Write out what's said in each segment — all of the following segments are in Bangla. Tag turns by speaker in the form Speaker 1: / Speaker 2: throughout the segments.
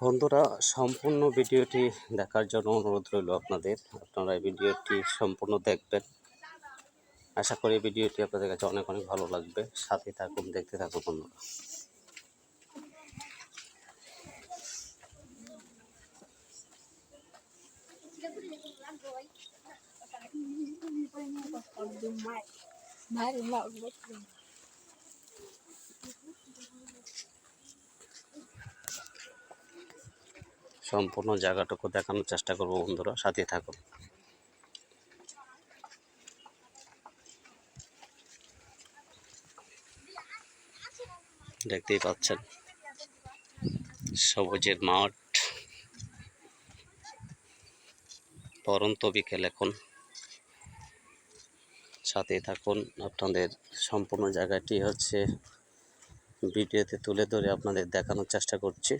Speaker 1: বন্ধুরা, সম্পূর্ণ ভিডিওটি দেখার জন্য অনুরোধ রইল আপনাদের। আপনারা এই ভিডিওটি সম্পূর্ণ দেখবেন। আশা করি ভিডিওটি আপনাদের কাছে অনেক অনেক ভালো লাগবে। সাথে থাকুন, দেখতে থাকুন বন্ধুরা। সম্পূর্ণ জায়গাটুকু দেখানোর চেষ্টা করব বন্ধুরা, সাথে থাকুন। দেখতেই পাচ্ছেন সবুজের মাঠ, পরন্ত বিকেল এখন। সাথে থাকুন, আপনাদের সম্পূর্ণ জায়গাটি হচ্ছে ভিডিওতে তুলে ধরে আপনাদের দেখানোর চেষ্টা করছি,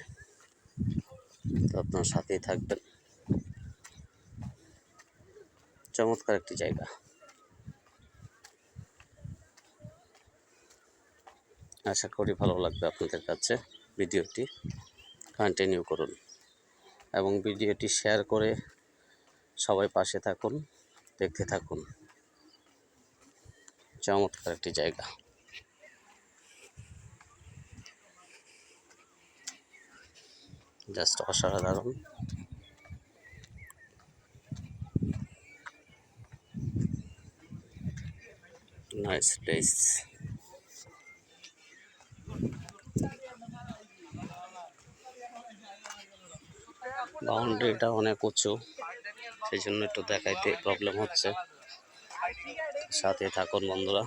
Speaker 1: তো আপনার সাথেই থাকবেন। চমৎকার একটি জায়গা, আশা করি ভালো লাগবে আপনাদের কাছে। ভিডিওটি কন্টিনিউ করুন এবং ভিডিওটি শেয়ার করে সবাই পাশে থাকুন, দেখতে থাকুন। চমৎকার একটি জায়গা, জাস্ট অসাধারণ। Nice place. বাউন্ডারিটা অনেক উঁচু, সেই জন্য একটু দেখাইতে প্রবলেম হচ্ছে। সাথে থাকুন বন্ধুরা,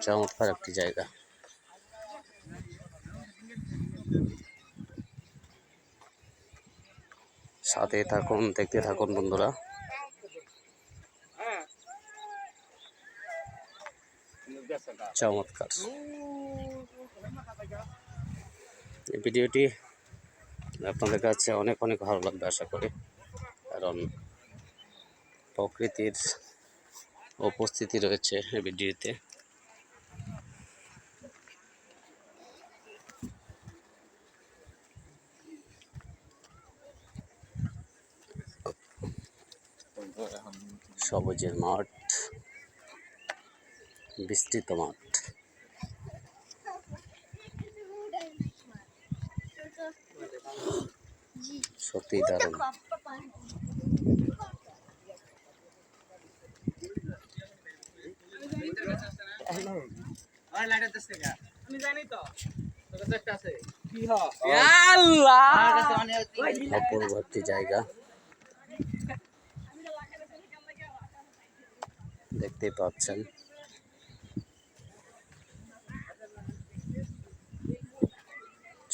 Speaker 1: চমৎকার একটি জায়গা। সাথে থাকুন, দেখতে থাকুন বন্ধুরা। চমৎকার এই ভিডিওটি আপনাদের কাছে অনেক অনেক ভালো লাগবে আশা করি, কারণ প্রকৃতির উপস্থিতি রয়েছে এই ভিডিওতে। সবুজের মাঠ, বিস্তৃত মাঠ, সত্যি দারুণ। অপূর্ব একটি জায়গা, দেখতে পাচ্ছেন।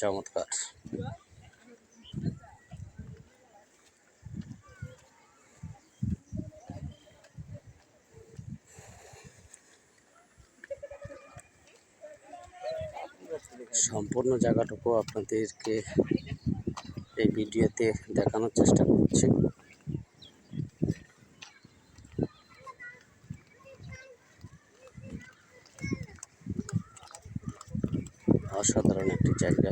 Speaker 1: চমৎকার। সম্পূর্ণ জায়গাটুকু আপনাদেরকে এই ভিডিওতে দেখানোর চেষ্টা করছি। অসাধারণ একটি জায়গা।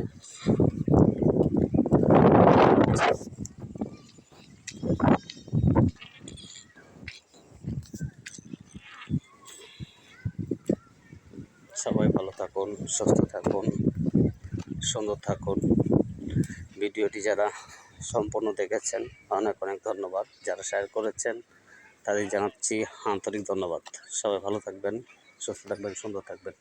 Speaker 1: সবাই ভালো থাকুন, সুস্থ থাকুন, সুন্দর থাকুন। ভিডিওটি যারা সম্পূর্ণ দেখেছেন অনেক অনেক ধন্যবাদ। যারা শেয়ার করেছেন তাদের জানাচ্ছি আন্তরিক ধন্যবাদ। সবাই ভালো থাকবেন, সুস্থ থাকবেন, সুন্দর থাকবেন।